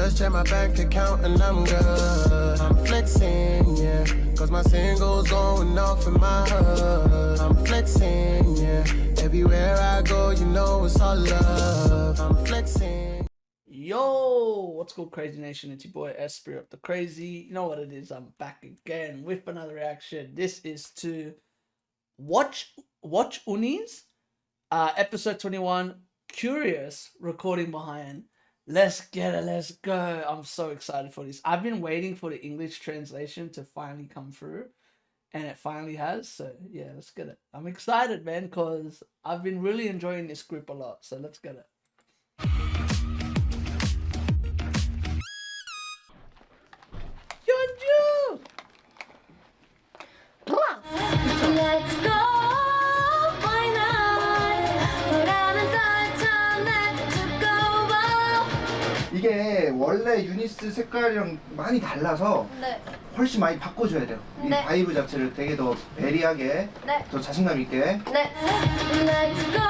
just check my bank account and I'm good. I'm flexing, yeah, cause my singles going off in my hood. I'm flexing, yeah, everywhere I go, you know it's all love. I'm flexing. Yo, what's good, Crazy Nation? It's your boy Espy up the Crazy. You know what it is? I'm back again with another reaction. This is to WhatchunisㅅEP.21. Episode 21. Curious recording behind. Let's get it. Let's go. I'm so excited for this. I've been waiting for the English translation to finally come through, and it finally has. So yeah, let's get it. I'm excited, man, because I've been really enjoying this group a lot. So let's get it. Let's go, why not? 불안한 떨쳐내 두꺼워. 이게 원래 유니스 색깔이랑 많이 달라서 네. 훨씬 많이 바꿔줘야 돼요. 이 네. 바이브 자체를 되게 더 베리하게, 네. 더 자신감 있게. 네. Let's go,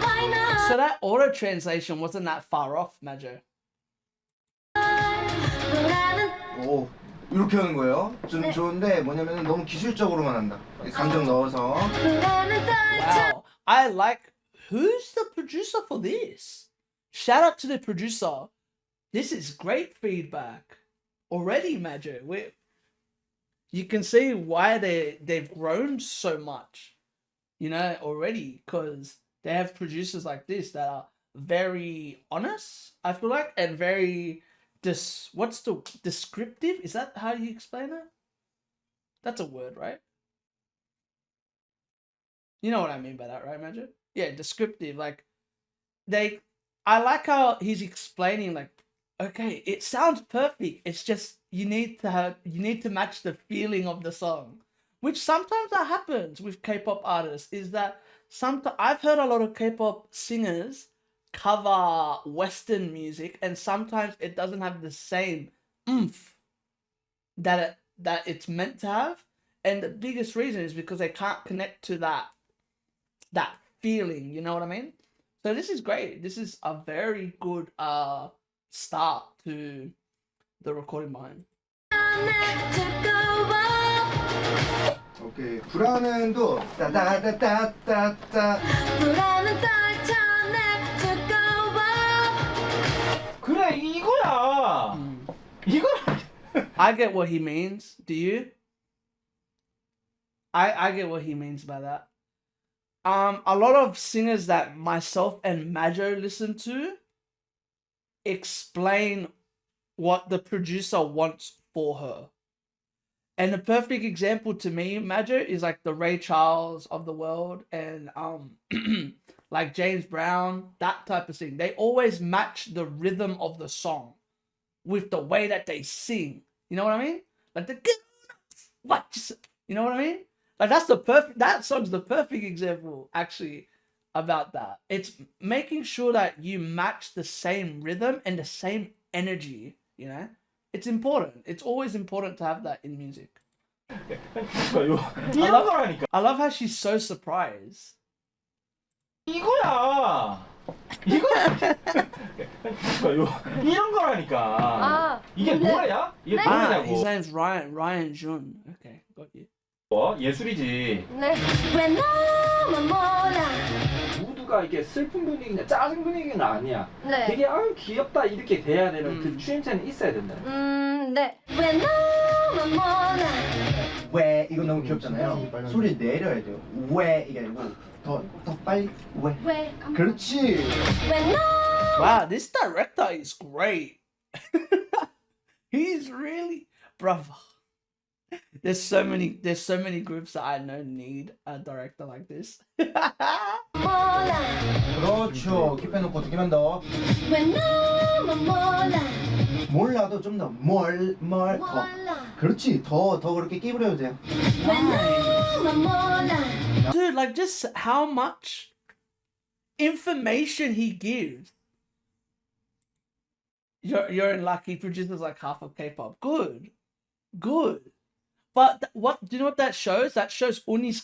why not? So that auto translation wasn't that far off, Majo. 불안한 오, 이렇게 하는 거예요. 좀 네. 좋은데 뭐냐면 너무 기술적으로만 한다. 감정 넣어서. 불안한 떨쳐. Wow. I like, who's the producer for this? Shout out to the producer. This is great feedback. Already, Majo. You can see why they've grown so much. You know, already. Because they have producers like this that are very honest, I feel like, and very what's the descriptive? Is that how you explain it? That's a word, right? You know what I mean by that, right, Majo? Yeah, descriptive. Like I like how he's explaining, like, okay, it sounds perfect. It's just you need to match the feeling of the song, which sometimes that happens with K-pop artists. Is that sometimes I've heard a lot of K-pop singers cover Western music, and sometimes it doesn't have the same oomph that it's meant to have, and the biggest reason is because they can't connect to that feeling. You know what I mean? So this is great. This is a very good start to the recording behind. 오케이. 불안은도 따다다다다다. 불안한 떨쳐내 두꺼워. 그래 이거야. 이거. I get what he means. Do you? I get what he means by that. A lot of singers that myself and Majo listen to explain what the producer wants for her. And the perfect example to me, Majo, is like the Ray Charles of the world and like James Brown, that type of thing. They always match the rhythm of the song with the way that they sing. You know what I mean? Like you know what I mean? Like that song's the perfect example actually about that. It's making sure that you match the same rhythm and the same energy, you know? It's important. It's always important to have that in music. 이런 거라니까. I love how she's so surprised. 이거야. 이거야. 이런 거라니까. 아, 이게 네. 뭐야? 이게 네. Ah, his 뭐냐고. name's Ryan Jun. Okay, got you. 예술이지. 네. 왜 너만 몰라. 모두가 이게 슬픈 분위기냐 짜증 분위기는 아니야. 네. 되게 아유 귀엽다 이렇게 돼야 되는 그 추임새는 있어야 된다. 네. 왜 너만 몰라. 왜 이거 너무 귀엽잖아요. 소리 내려야 돼요. 왜 이게 아니고 더 빨리 왜. 왜. 그렇지. 왜 너. Wow, this director is great. He's really, brother. There's so many groups that I know need a director like this. 몰라. 그렇죠. 킵해놓고 두 개만 더. 왜 너만 몰라. 몰라도 좀 더 더. 몰라. 그렇지. 더 그렇게 끼부려도 돼요. 왜 너만 몰라. Dude, like just how much information he gives. You're in luck. He produces like half of K-pop. Good. But what do you know what that shows? That shows Uni's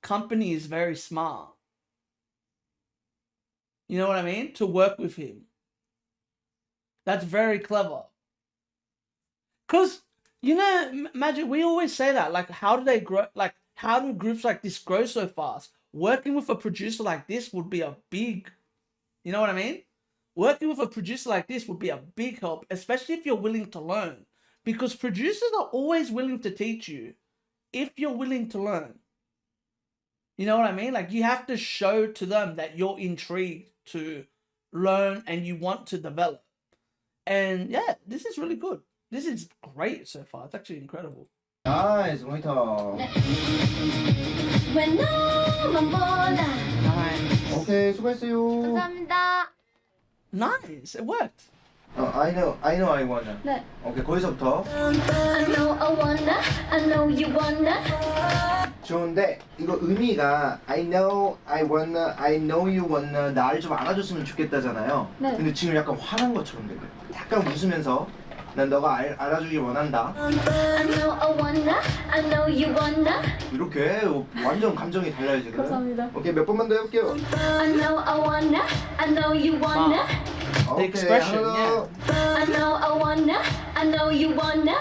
company is very smart. You know what I mean? To work with him. That's very clever. Cause you know, Magic, we always say that. Like, how do they grow? Like, how do groups like this grow so fast? Working with a producer like this would be a big, you know what I mean? Working with a producer like this would be a big help, especially if you're willing to learn. Because producers are always willing to teach you if you're willing to learn. You know what I mean? Like, you have to show to them that you're intrigued to learn and you want to develop. And yeah, this is really good. This is great so far. It's actually incredible. 나이스 모니터. 왜 너만 몰라 Nice. 오케이 수고했어요. 감사합니다. Nice. It worked. I know I wanna. 네. 오케이 거기서부터 I know I wanna, I know you wanna. 좋은데 이거 의미가 I know I wanna, I know you wanna 나를 좀 알아줬으면 좋겠다잖아요. 네. 근데 지금 약간 화난 것처럼 들려요. 약간 웃으면서 난 너가 알아주길 원한다. I know I wanna, I know you wanna. 이렇게 완전 감정이 달라요 지금. 감사합니다. 오케이 몇 번만 더 해볼게요. I know I wanna, I know you wanna. The expression, 하나 더. I know I wanna, I know you wanna.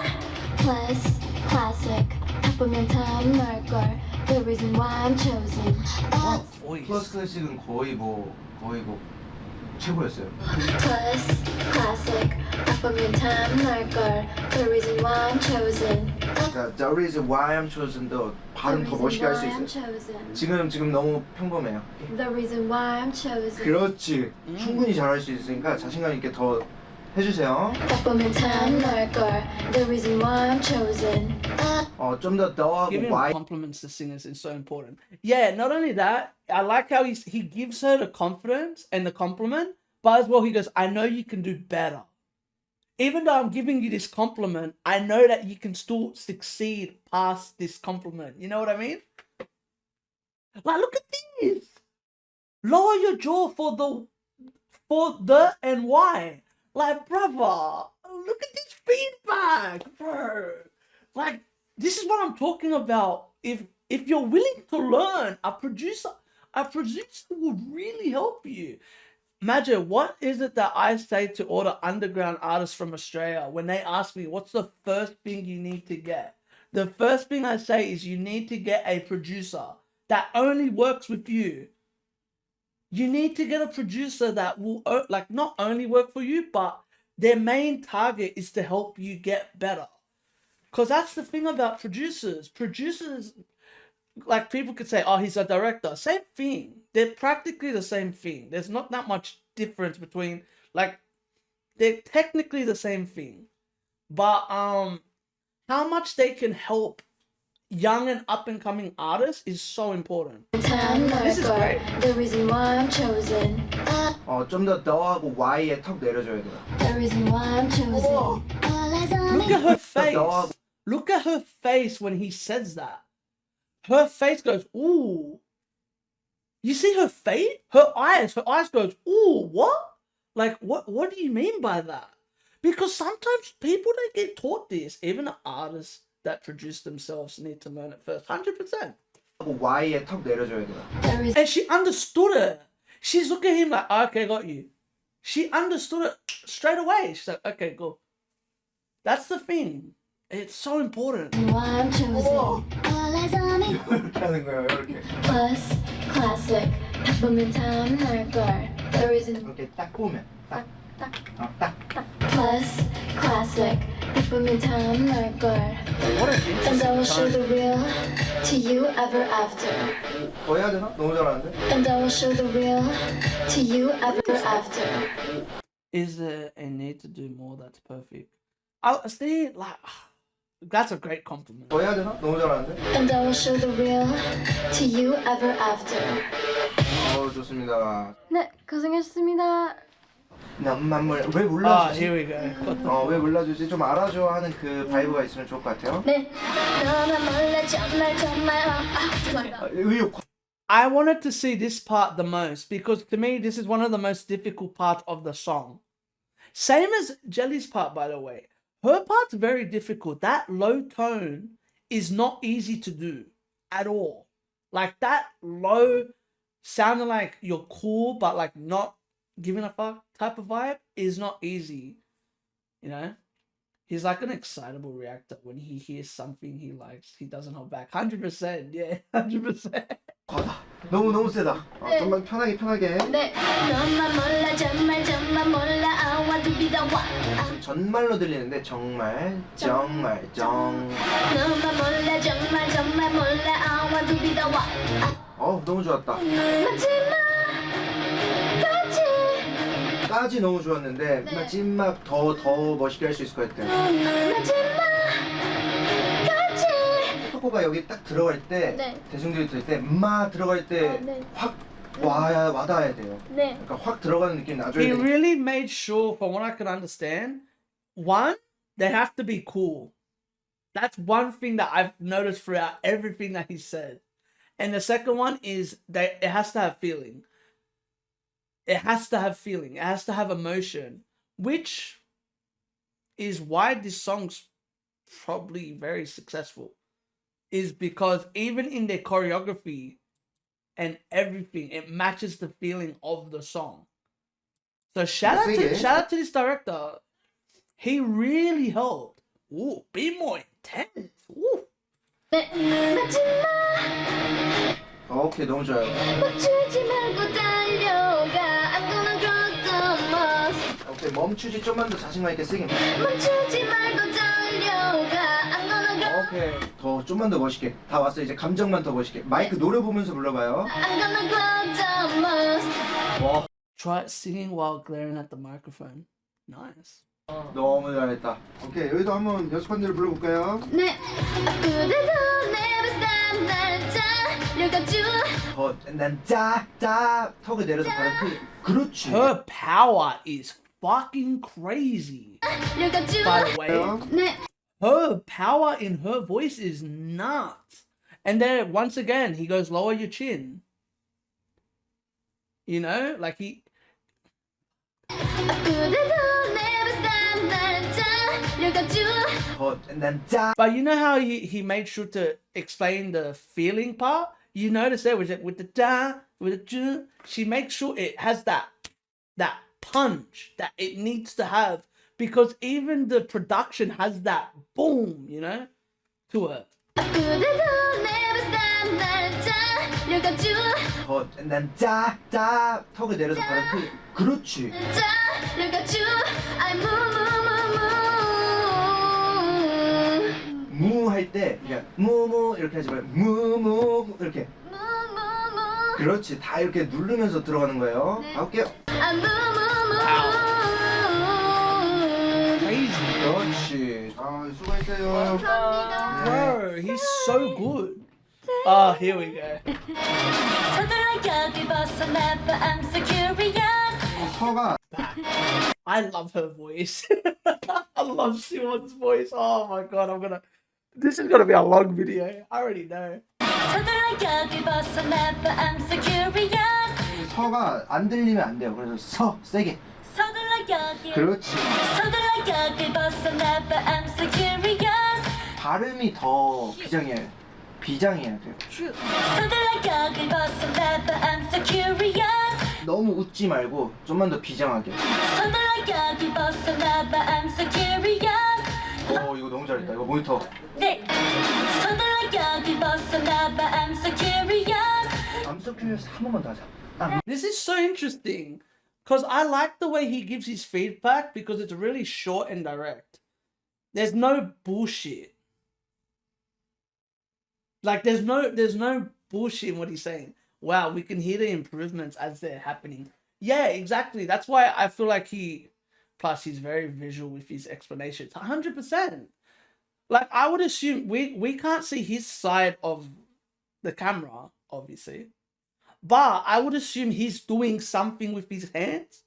Plus, classic. 바쁘면 다음 날걸. The reason why I'm chosen. What voice. 플러스 클래식은 거의 최고였어요. Plus, classic. 바쁘면 다음 날걸. The reason why I'm chosen. 자, The reason why I'm chosen도 발음 더 멋있게 할 수 I'm 있어요. chosen. 지금 너무 평범해요. The reason why I'm chosen. 그렇지. 충분히 잘할 수 있으니까 자신감 있게 더 해주세요. 바쁘면 다음 날걸. The reason why I'm chosen. 좀 더 너하고 Giving why compliments to singers is so important. Yeah, not only that, I like how he gives her the confidence and the compliment, but as well he goes, I know you can do better. Even though I'm giving you this compliment, I know that you can still succeed past this compliment. You know what I mean? Like, look at this. Lower your jaw for the and why. Like, brother, look at this feedback, bro. Like, this is what I'm talking about. If you're willing to learn, a producer will really help you. Imagine, what is it that I say to all the underground artists from Australia when they ask me, what's the first thing you need to get? The first thing I say is you need to get a producer that only works with you. You need to get a producer that will like not only work for you, but their main target is to help you get better. Because that's the thing about producers. Producers, like, people could say, oh, he's a director. Same thing. They're practically the same thing. There's not that much difference between, like, they're technically the same thing. But how much they can help young and up and coming artists is so important. This is great. The reason why I'm chosen. 좀 더 너하고 why에 턱 내려줘야 돼요. The reason why I'm chosen. Look at her face. Look at her face when he says that. Her face goes, ooh. You see her face? Her eyes goes, ooh, what? Like, what do you mean by that? Because sometimes people don't get taught this. Even the artists that produce themselves need to learn it first. 100%. why에 턱 내려줘야 돼요. And she understood it. She's looking at him like, okay, got you. She understood it straight away. She's like, okay, go. That's the thing. It's so important. Why I'm chosen. All eyes on me. 이렇게 하는 거예요, 이렇게. Plus, classic. 바쁘면 다음 날걸. The reason. 이렇게 딱 보면, 딱. Plus, classic. 바쁘면 다음 날걸. What an And I will show interesting the real to you ever after. 더 해야 되나? 너무 잘하는데? And I will show the real to you ever after. Is there a need to do more that's perfect? I see, like, that's a great compliment. 더 해야 되나? 너무 잘하는데? And I will show the real to you ever after. 좋습니다. 네, 고생하셨습니다. 너만 왜 Ah, 몰라주지? here we go. 왜 몰라주지? 좀 알아줘 하는 그 바이브가 있으면 좋을 것 같아요. 네, 너만 몰래 정말 죄송합니다. 의욕. I wanted to see this part the most because to me, this is one of the most difficult parts of the song. Same as Jelly's part, by the way. Her part's very difficult. That low tone is not easy to do at all. Like, that low, sounding like you're cool, but like not giving a fuck type of vibe is not easy. You know, he's like an excitable reactor. When he hears something he likes, he doesn't hold back. 100%, yeah, 100%. 과다. 너무 세다. 좀만 편하게. 네. 너만 몰라 정말 몰라 I want to be the one. 전말로 들리는데 정말. 너만 몰라 정말 몰라 I want to be the one. 너무 좋았다. 까지 너무 좋았는데 네. 마지막 더 멋있게 할 수 있을 것 같아요. 초코가 여기 딱 들어갈 때 네. 대중들이 들을 때 들어갈 때 네. 확 와닿아야 돼요. 네. 그러니까 확 들어가는 느낌 나줘야 He 돼. really made sure, from what I can understand, one, they have to be cool. That's one thing that I've noticed throughout everything that he said. And the second one is that it has to have feeling. It has to have feeling. It has to have emotion, which is why this song's probably very successful. Is because even in their choreography and everything, it matches the feeling of the song. So shout out to this director. He really helped. Ooh, be more intense. Ooh. 네. 마지막 오케이 너무 좋아요. 멈추지 말고 달려가 I'm gonna go the most. 오케이 멈추지 좀만 더 자신감 있게 세게. 멈추지 말고 달려가 I'm gonna go. 오케이 더 좀만 더 멋있게. 다 왔어 이제 감정만 더 멋있게. 마이크 노래 보면서 불러봐요. I'm gonna go the most. Wow. Try singing while glaring at the microphone. Nice. 너무 잘했다. 오케이 여기도 한번 연습한 대로 불러볼까요? 네. 그대도 never stop 나를 달려가줘. 난 턱을 내려서 바로 그렇지. Her power is fucking crazy. 달려가줘. By the way, 네. her power in her voice is nuts. And then once again, he goes, lower your chin. You know, like he. 그대도 never stop 나를 달려가줘. But you know how he made sure to explain the feeling part? You notice there with the da, with the ju, she makes sure it has that punch that it needs to have, because even the production has that boom, you know, to it. 그대도 never stop 나를 달려가줘. 턱을 내려서 바로 그렇지. 달려가줘. I move. 무 할 때 그냥 무무 이렇게 하지 말고 무무 이렇게. 그렇지 다 이렇게 누르면서 들어가는 거예요. 네. 가볼게요. I move. Crazy. 그렇지. 수고했어요. 감사합니다. Bro, he's so good. Here we go. 서둘러 여기 벗어나봐 I'm so curious. 서가 I love her voice. I love Siwon's voice. Oh my god, this is gonna be a long video. I already know. 서둘러 여기 벗어나봐 I'm so curious. 서가 안 들리면 안 돼요. 그래서 세게. 서둘러 여기 그렇지. 서둘러 여기 벗어나봐 I'm so curious. 발음이 더 비장해야 돼요. 서둘러 여기 벗어나봐 I'm so curious. 너무 웃지 말고 좀만 더 비장하게. 서둘러 여기 벗어나봐 I'm so curious. 이거 너무 잘했다. 이거 모니터. 네. 서둘러 여기 벗어나봐 I'm so curious. I'm so curious 한 번만 더 하자. This is so interesting because I like the way he gives his feedback because it's really short and direct. There's no bullshit. Like there's no bullshit in what he's saying. Wow, we can hear the improvements as they're happening. Yeah, exactly. That's why I feel like plus he's very visual with his explanations. 100%. Like I would assume we can't see his side of the camera, obviously. But I would assume he's doing something with his hands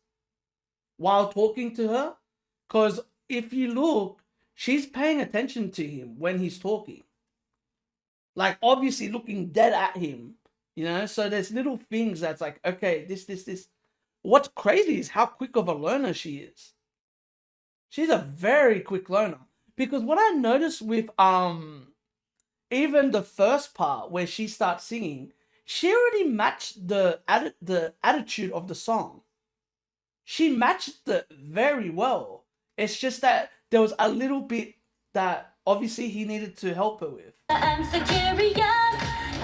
while talking to her. Because if you look, she's paying attention to him when he's talking. Like, obviously looking dead at him, you know? So there's little things that's like, okay, this. What's crazy is how quick of a learner she is. She's a very quick learner. Because what I noticed with even the first part where she starts singing, she already matched the attitude of the song. She matched it very well. It's just that there was a little bit that obviously he needed to help her with. I'm so curious.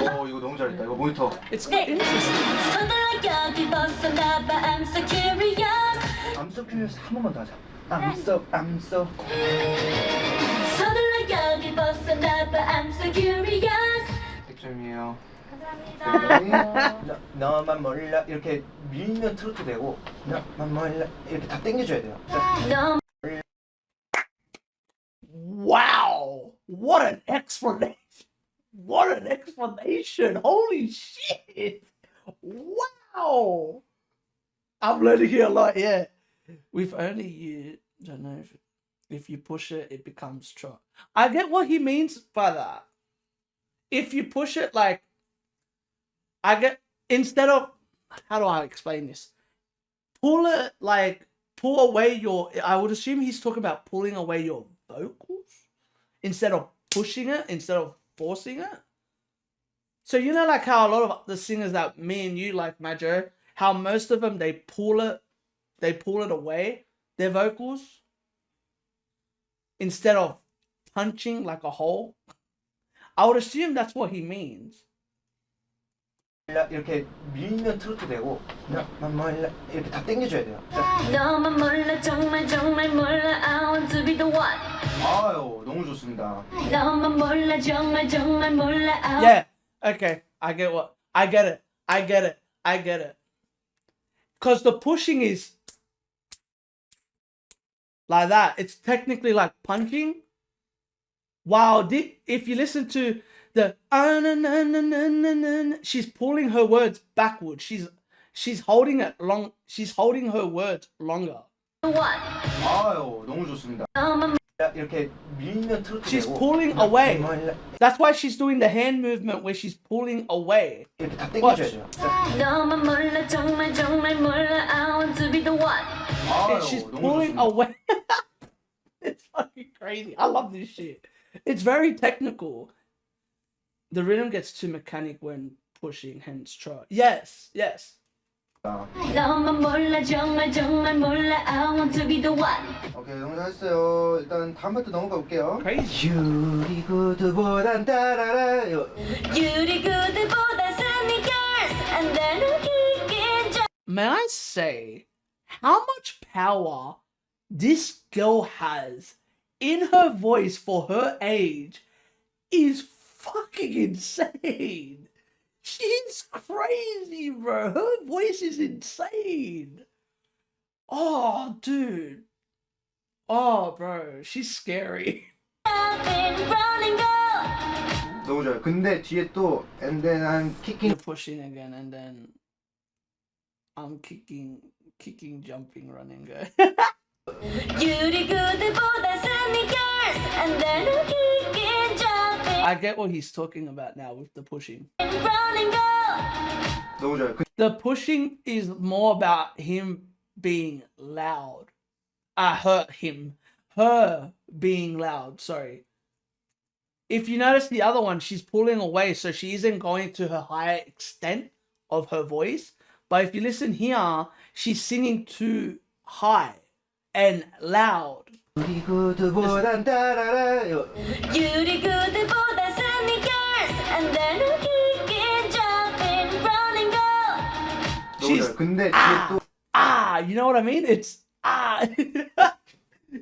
이거 너무 잘했다. 이거 모니터. It's interesting. 서둘러 여기 벗어나봐. I'm so curious. I'm so curious 한 번만 더 하자. I'm so. 서둘러 여기 벗어나봐. I'm so curious. 100점이에요. 감사합니다. 너만 몰라 이렇게 밀면 트로트 되고 너만 몰라 이렇게 다 당겨줘야 돼요. 너 Wow! What an explanation! What an explanation! Holy shit! Wow! I'm learning here a lot. Yeah, we've only used. Don't know if you push it, it becomes trot. I get what he means by that. If you push it, like, I get instead of how do I explain this? Pull it like pull away your. I would assume he's talking about pulling away your vocals instead of pushing it, instead of forcing it. So you know, like how a lot of the singers that me and you like, Majo, how most of them they pull it away, their vocals, instead of punching like a hole. I would assume that's what he means. 이렇게 밀면 트로트 되고 너만 몰라 이렇게 다 당겨줘야 돼요. 너만 몰라 정말 정말 몰라. I want to be the one. 아유 너무 좋습니다. 너만 몰라 정말 정말 몰라. Yeah. Okay. I get it. Because the pushing is like that. It's technically like punching. Wow. If you listen to the she's pulling her words backwards. She's holding it long. She's holding her words longer. One. 아유 너무 좋습니다. 너만 이렇게 밀면 트로트 She's 되고 pulling away. 몰라 That's why she's doing the hand movement where she's pulling away. 이렇게 다 당겨줘야 돼요. 너만 몰라 정말 정말 몰라. I want to be the one. And 아유 she's 너무 pulling 좋습니다. away. It's fucking crazy. I love this shit. It's very technical. The rhythm gets too mechanic when pushing, hence trot. Yes. 너만 몰라 정말 정말 몰라. I want to be the one. 오케이 너무 잘했어요. 일단 다음 파트 넘어가 볼게요. Crazy. 유리구두보단 따라라. 유리구두보다 sneakers and then 웃기긴 좀. May I say how much power this girl has in her voice for her age is fucking insane. She's crazy, bro. Her voice is insane. Oh, dude. Oh, bro. She's scary. I've been running go. 너무 좋아요. 근데 뒤에 또 and then I'm kicking. You're pushing again, and then I'm kicking, jumping, running. 유리구두보다 sneakers and then 웃기긴 jumping I get what he's talking about now with the pushing. and running go. 너무 좋아요. The pushing is more about him being loud. Her being loud, sorry. If you notice the other one, she's pulling away, so she isn't going to her higher extent of her voice. But if you listen here, she's singing too high and loud. 유리구두보단 따라라. 유리구두보다 sneakers and then 웃기긴 jumping running go. 너무 She's 좋아요. 근데 뒤에 또 you know what I mean? It's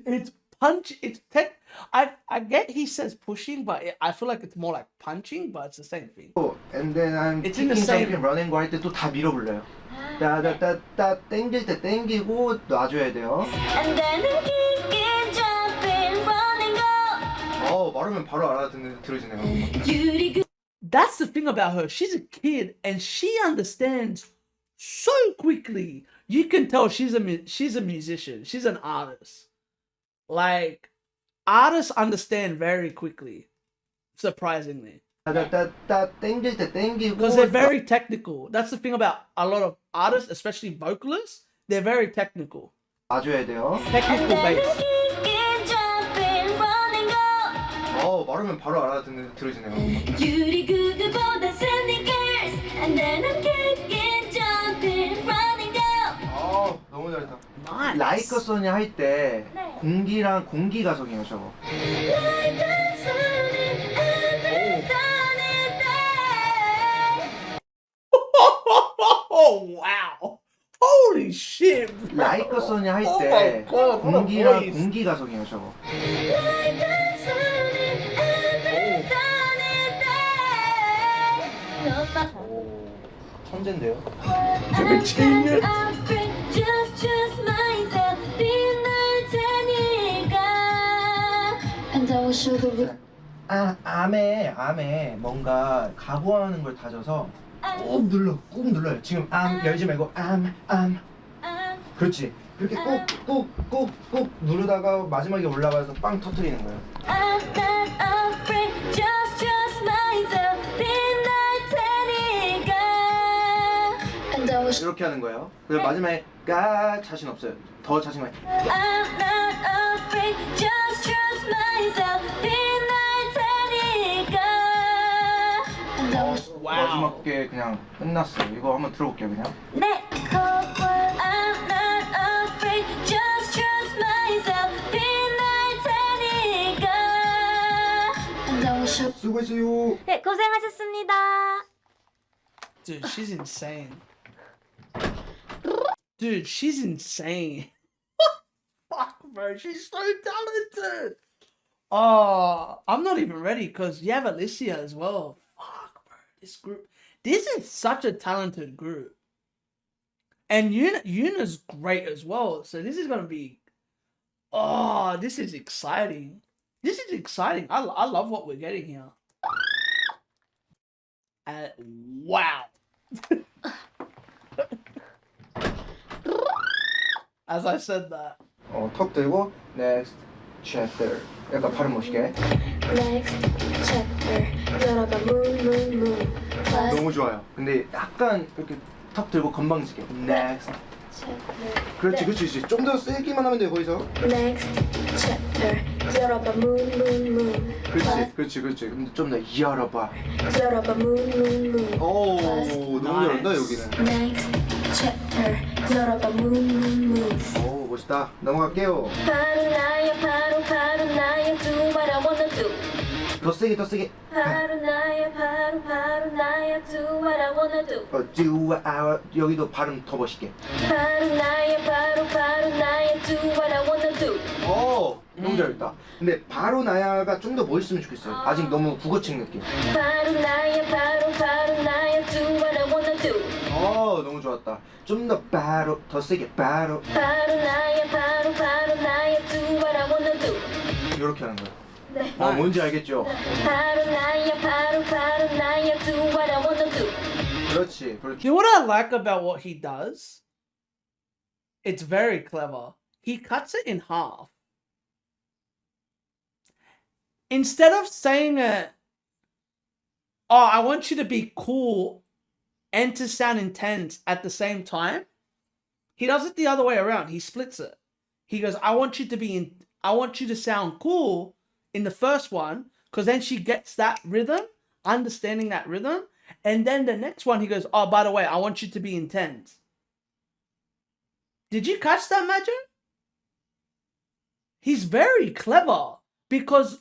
it's punch. It's tech. I get he says pushing, but I feel like it's more like punching, but it's the same thing. and then I'm It's in the kicking, same- jumping, running 거 할 때 또 다 밀어 불러요. 따따따따 땡길 때 땡기고 놔줘야 돼요. And then 웃기긴 jumping running go. 말하면 바로 들어지네요. 유리구 That's the thing about her. She's a kid and she understands so quickly. You can tell she's a musician. She's an artist. Like artists understand very quickly, surprisingly, 따따따 땡길 때 땡기고 because they're very technical. That's the thing about a lot of artists, especially vocalists. They're very technical, 놔줘야 돼요. technical and then based. 웃기긴 jumping running go. 말하면 바로 들어지네요. 유리구두보다 sneakers and then 웃기긴 jumping running go. 너무 잘했다. Nice. 라이커 소니 할 때 네. 공기랑 공기 가성이에요 저거. Oh wow! Holy shit! bro. 라이커 써니 할 Oh 때 my God, what a 공기랑 voice. 공기 가성이에요 저거. 오, 천재인데요? You're a genius. Just myself, 빛날 테니까. And I will show the way. 암에 뭔가 각오하는 걸 다져서 꾹 눌러요. 지금 열지 말고 그렇지. 그렇게 꾹 누르다가 마지막에 올라가서 빵 터뜨리는 거예요. I'm not afraid, just myself, 빛날 테니까. And I will show. 이렇게 하는 거예요. 그리고 마지막에 가 자신 없어요. 더 자신감. I'm not afraid, just myself, 빛날 테니까. And I will show. Wow. 마지막에 그냥 끝났어요. 이거 한번 들어볼게요 그냥. 내 거울. I'm not afraid, just myself, 빛날 테니까. And I will show. 수고했어요. 네, 고생하셨습니다. Dude, she's insane. Dude, she's insane. Fuck, bro, she's so talented. Oh, I'm not even ready because you have Alicia as well. Fuck, bro, this group. This is such a talented group. And Yuna's great as well. So this is gonna be. Oh, this is exciting. This is exciting. I love what we're getting here. Wow. As I said that. 턱 들고 next chapter. 약간 발음 멋있게. Next chapter. 열어봐 moon. 너무 좋아요. 근데 약간 이렇게 턱 들고 건방지게. next. chapter. 그렇지. 좀 더 세기만 하면 돼 거기서. Next chapter. 열어봐 moon. 그렇지. 근데 좀 더 열어봐. 열어봐 moon. 오, 너무 잘한다 Nice. 여기는. Next chapter. 열어봐 moon. 오, 멋있다. 넘어갈게요. 바로 나야 do what I wanna do. 더 세게. 바로 나야 do what I wanna do. do 여기도 발음 더 멋있게. 바로 나야 do what I wanna do. 오, 너무 잘했다. 근데 바로 나야가 좀 더 멋있으면 좋겠어요. 아직 너무 국어책 느낌. 바로 나야 do what I wanna do. 너무 좋았다. 좀 더 더 세게 바로 바로 나야 do what I wanna do. 이렇게 하는 거야. 네. 뭔지 알겠죠? 바로 나야 do what I wanna do. 그렇지. You know what I like about what he does? It's very clever. He cuts it in half. Instead of saying it, oh, I want you to be cool and to sound intense at the same time, he does it the other way around. He splits it. He goes, I want you to sound cool in the first one, because then she gets that rhythm, understanding that rhythm. And then the next one, he goes, oh, by the way, I want you to be intense. Did you catch that, Major? He's very clever, because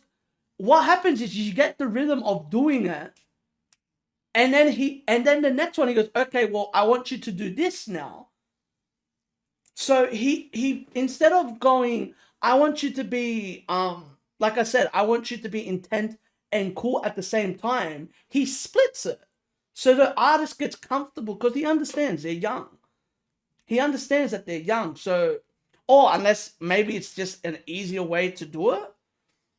what happens is you get the rhythm of doing it. And then the next one, he goes, okay, well, I want you to do this now. So he instead of going, I want you to be, like I said, I want you to be intense and cool at the same time, he splits it. So the artist gets comfortable because he understands they're young. He understands that they're young. So, or unless maybe it's just an easier way to do it.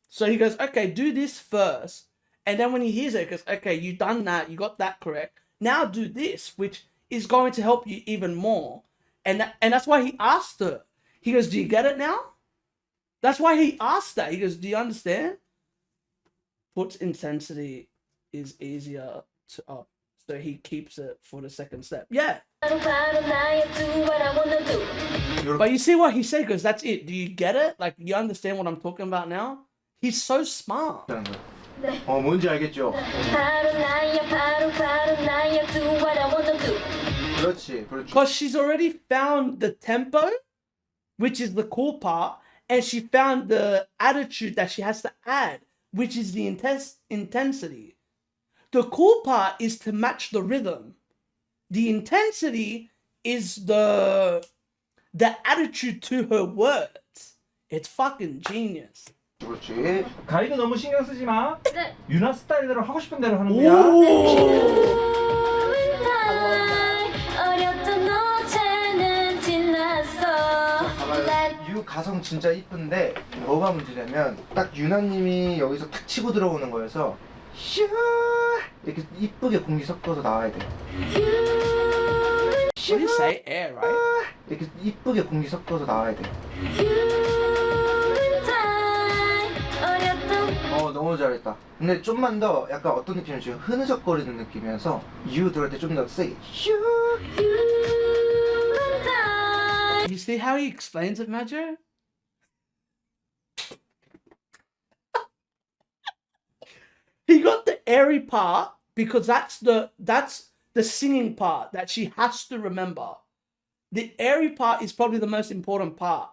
So he goes, okay, do this first. And then when he hears it, he goes, okay, you done that, you got that correct. Now do this, which is going to help you even more. And that's why he asked her. He goes, do you get it now? That's why he asked that. He goes, do you understand? Puts intensity is easier to up. So he keeps it for the second step. Yeah. But you see what he said? Because that's it. Do you get it? Like, you understand what I'm talking about now? He's so smart. 뭔지 알겠죠? 그렇지. Because she's already found the tempo, which is the cool part, and she found the attitude that she has to add, which is the intensity. The cool part is to match the rhythm. The intensity is the attitude to her words. It's fucking genius. 그렇지. 가이드 너무 신경 쓰지 마. 네. 유나 스타일대로 하고 싶은 대로 하는 거야. 어렸던 어제는 지났어. 유 가성 진짜 이쁜데 뭐가 문제냐면 딱 유나님이 여기서 탁 치고 들어오는 거여서 슈 이렇게 이쁘게 공기 섞어서 나와야 돼. What do you say? Air, right? 이렇게 이쁘게 공기 섞어서 나와야 돼. 너무 잘했다. 근데 좀만 더 약간 어떤 느낌이지? 흐느적거리는 느낌이어서 유 들어갈 때 좀 더 세게 슈. You see how he explains it, Major? He got the airy part because that's the singing part that she has to remember. The airy part is probably the most important part.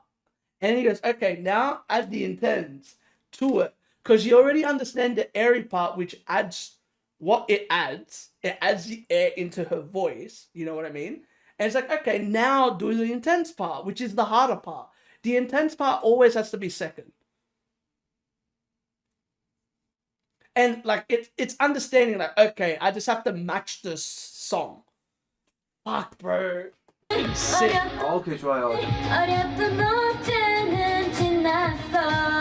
And he goes, okay, now add the intense to it. Because you already understand the airy part, which adds what it adds. It adds the air into her voice. You know what I mean? And it's like, okay, now do the intense part, which is the harder part. The intense part always has to be second. And like it's understanding like, okay, I just have to match the song. Fuck, bro. Sick. 오케이 좋아요. 어렸던 어제는 지났어.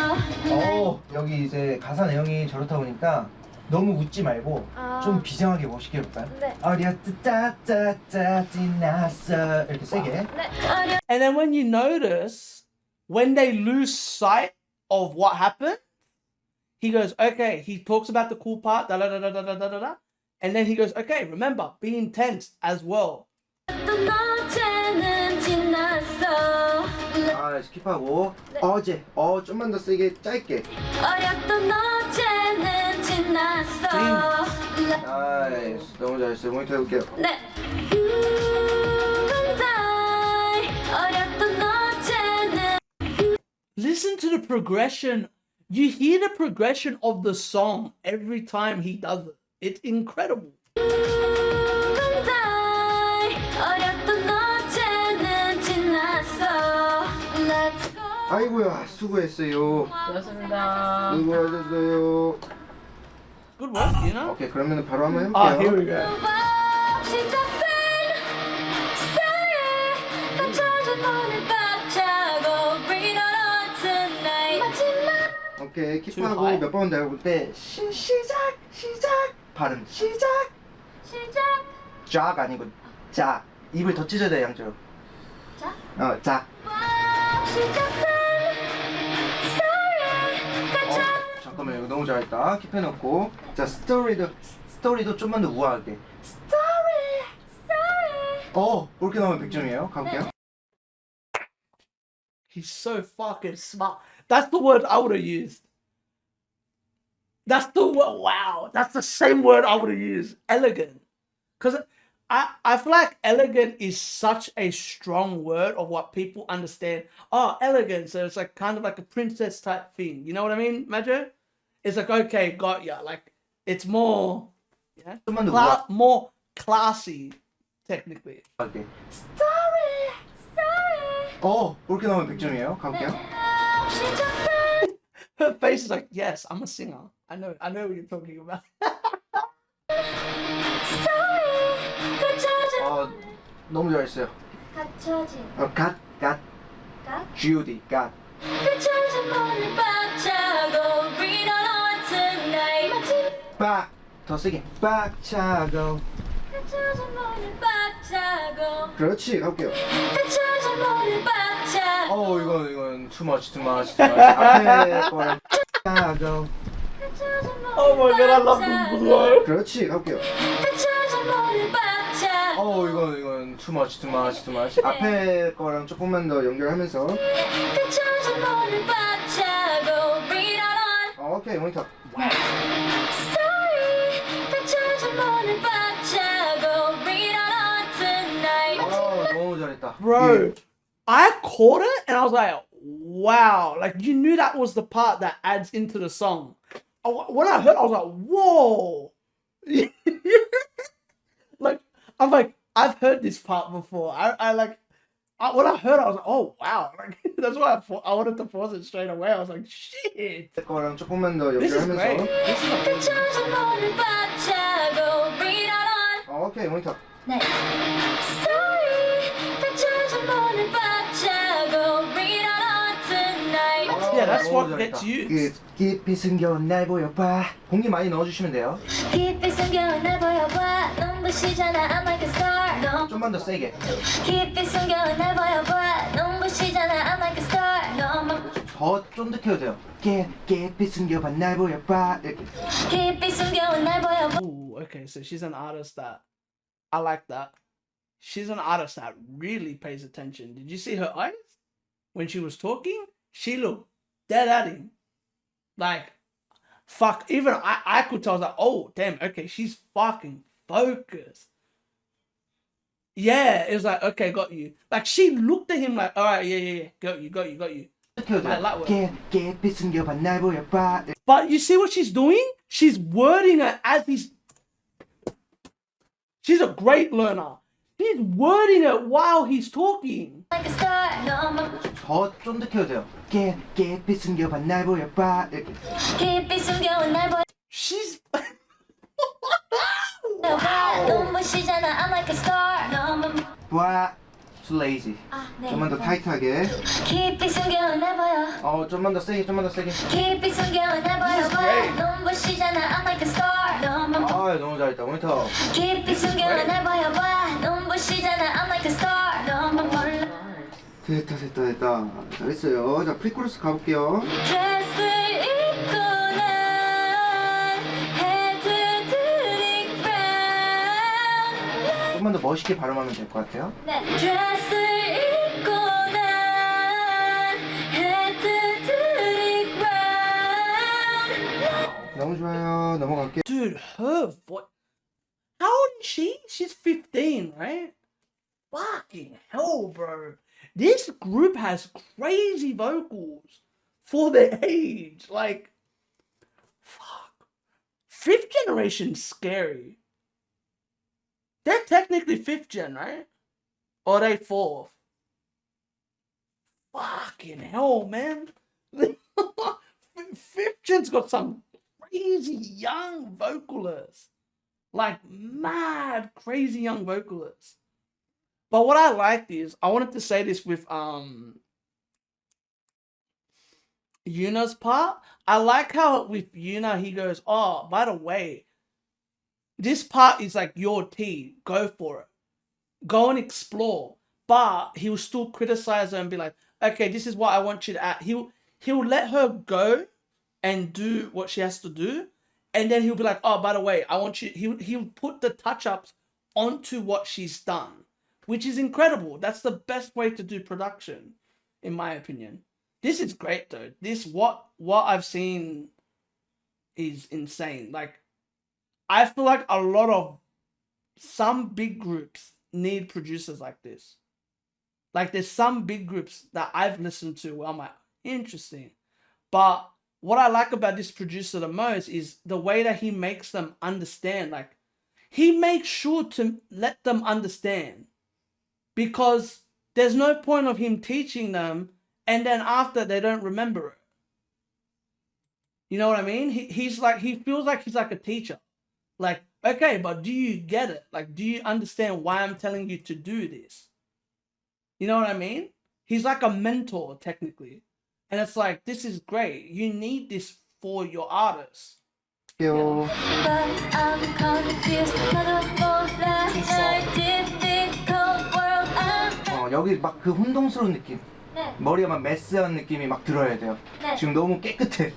여기 이제 가사 내용이 저렇다 보니까 너무 웃지 말고 좀 비장하게 멋있게 해볼까요? 네. 어렸던 짜짜짜 지났어 이렇게 세게. 네. And then when you notice, when they lose sight of what happened, he goes, okay, he talks about the cool part, da da da da da da da da, and then he goes, okay, remember, be intense as well. 어렸던 어제는 지났어. 스킵하고 어제 좀만 더 세게 짧게. 어렸던 어제는 지났어. 나이스 너무 잘했어요. 모니터 해볼게요. 네. 어렸던 어제는 Listen to the progression. You hear the progression of the song every time he does it. It's incredible. 어렸던 어제는 지났어. Let's go. 아이고야 수고했어요. 수고하셨습니다. 수고하셨어요. Good work, you know? 오케이 그러면 바로 한번 해볼게요. Ah, here we go. 시작된 스타일 감춰진 문을 박차고 Bring it on tonight. 마지막 오케이 Too 킵하고 high? 몇 번 더 해볼 때 시작 발음 시작. 쫙 아니고 자 입을 더 찢어야 돼 양쪽. 자? 자. 시작된 스타일 감춰 잠깐만 이거 너무 잘했다. 킵해놓고 자 스토리도 좀만 더 우아하게. 그렇게 나오면 100점이에요. 가볼게요. He's so fucking smart. That's the word I would have used. That's the word. Wow. That's the same word I would have used. Elegant. Because I feel like elegant is such a strong word of what people understand. Oh, elegant. So it's like kind of like a princess type thing. You know what I mean, Majo? It's like, okay, got ya. Like, it's more, yeah, 좀만 더 우아. more classy, technically. 하게. 그렇게 나오면 100점이에요. 가볼게요. Her face is like, yes, I'm a singer. I know what you're talking about. 너무 잘했어요. 갇혀진 갓 갓? G.O.D. 갓. 갇혀진 문을 박차고 Bring it on tonight. 더 세게 빡차고. 갇혀진 문을 박차고 그렇지 가볼게요. 갇혀진 문을 박차고 이건 too much. 앞에 거랑 빡차고. Oh my god, I love this video. 그렇지 가볼게요. 갇혀진 문을 박차고 이건 too much. 앞에 거랑 조금만 더 연결하면서. 갇혀진 문을 박차고 Bring it on 오케이 모니터. Story 갇혀진 문을 박차고 Bring it on tonight. 너무 잘했다. Bro, I caught it and I was like, wow, like you knew that was the part that adds into the song. When I heard, I was like, whoa. Like, I'm like, I've heard this part before. When I heard, I was like, oh wow. Like, that's why I wanted to pause it straight away. I was like, shit. 거랑 조금만 더 This is great. 연결하면서. This is amazing. 펼쳐진 박자고 read out on 오케이 모니터. 네. Story 펼쳐진 박자고 read out on tonight. Yeah, that's 너무 what 잘했다. gets you. 그 깊이 숨겨온 날 보여봐. 공기 많이 넣어주시면 돼요. 깊이 숨겨온 날 보여봐 눈부시잖아 I'm like a star 너 좀만 더 세게. 깊이 숨겨온 날 보여봐 눈부시잖아 I'm like a star 너만 더 쫀득해도 돼요. 깊이 숨겨봐 날 보여봐. 이렇게. 깊이 숨겨온 날 보여봐 Ooh, okay, so she's an artist that I like that. She's an artist that really pays attention. Did you see her eyes when she was talking? She looked dead at him. Like, fuck, even I could tell, I was like, oh, damn, okay, she's fucking focused. Yeah, it was like, okay, got you. Like, she looked at him like, all right, yeah, got you. 쫀득해도 I like 돼요. 깊이 숨겨봐 날 보여봐. But you see what she's doing? She's wording it as he's... She's a great learner. She's wording it while he's talking. like a star 너만 더 쫀득해도 돼요. 깊이 숨겨봐 날 보여봐. 이렇게. 깊이 숨겨온 날 She's... 보여봐 눈부시잖아 I'm like a star 너만 와, too lazy. 네. 좀만 더 타이트하게. 깊이 숨겨온 날 보여 좀만 더 세게, 좀만 더 세게. 깊이 숨겨온 날 보여봐 눈부시잖아 I'm like a star 너만 너무 잘했다. 모니터. 깊이 숨겨온 날 보여봐 눈부시잖아 I'm like a star 너만 몰라 됐다. 잘했어요. 자, 프리코러스 가볼게요. 드레스를 입고 난 헤드 드릭 브라운 좀만 더 멋있게 발음하면 될 것 같아요. 네. 드레스를 입고 난 헤드 드릭 브라운 너무 좋아요. 넘어갈게요. Dude, her voice... How old is she? She's 15, right? Fucking hell, bro. This group has crazy vocals for their age. Like, fuck. Fifth generation's scary. They're technically fifth gen, right? Or are they fourth? Fucking hell, man. Fifth gen's got some crazy young vocalists. Like, mad crazy young vocalists. But what I liked is, I wanted to say this with Yuna's part. I like how with Yuna, he goes, oh, by the way, this part is like your tea. Go for it. Go and explore. But he'll still criticize her and be like, okay, this is what I want you to add. He'll let her go and do what she has to do. And then he'll be like, oh, by the way, I want you... He'll put the touch-ups onto what she's done. Which is incredible. That's the best way to do production, in my opinion. This is great, though. This, what I've seen is insane. Like, I feel like some big groups need producers like this. Like, there's some big groups that I've listened to where I'm like, interesting. But what I like about this producer the most is the way that he makes them understand. Like, he makes sure to let them understand. Because there's no point of him teaching them and then after they don't remember it. You know what I mean? He feels like he's like a teacher. Like, okay, but do you get it? Like, do you understand why I'm telling you to do this? You know what I mean? He's like a mentor, technically. And it's like, this is great. You need this for your artists. 갈게요. But I'm confused 나도 몰라 널 difficult world I'm 여기 막 그 혼동스러운 느낌. 네. 머리가 막 메스한 느낌이 막 들어야 돼요. 네. 지금 너무 깨끗해.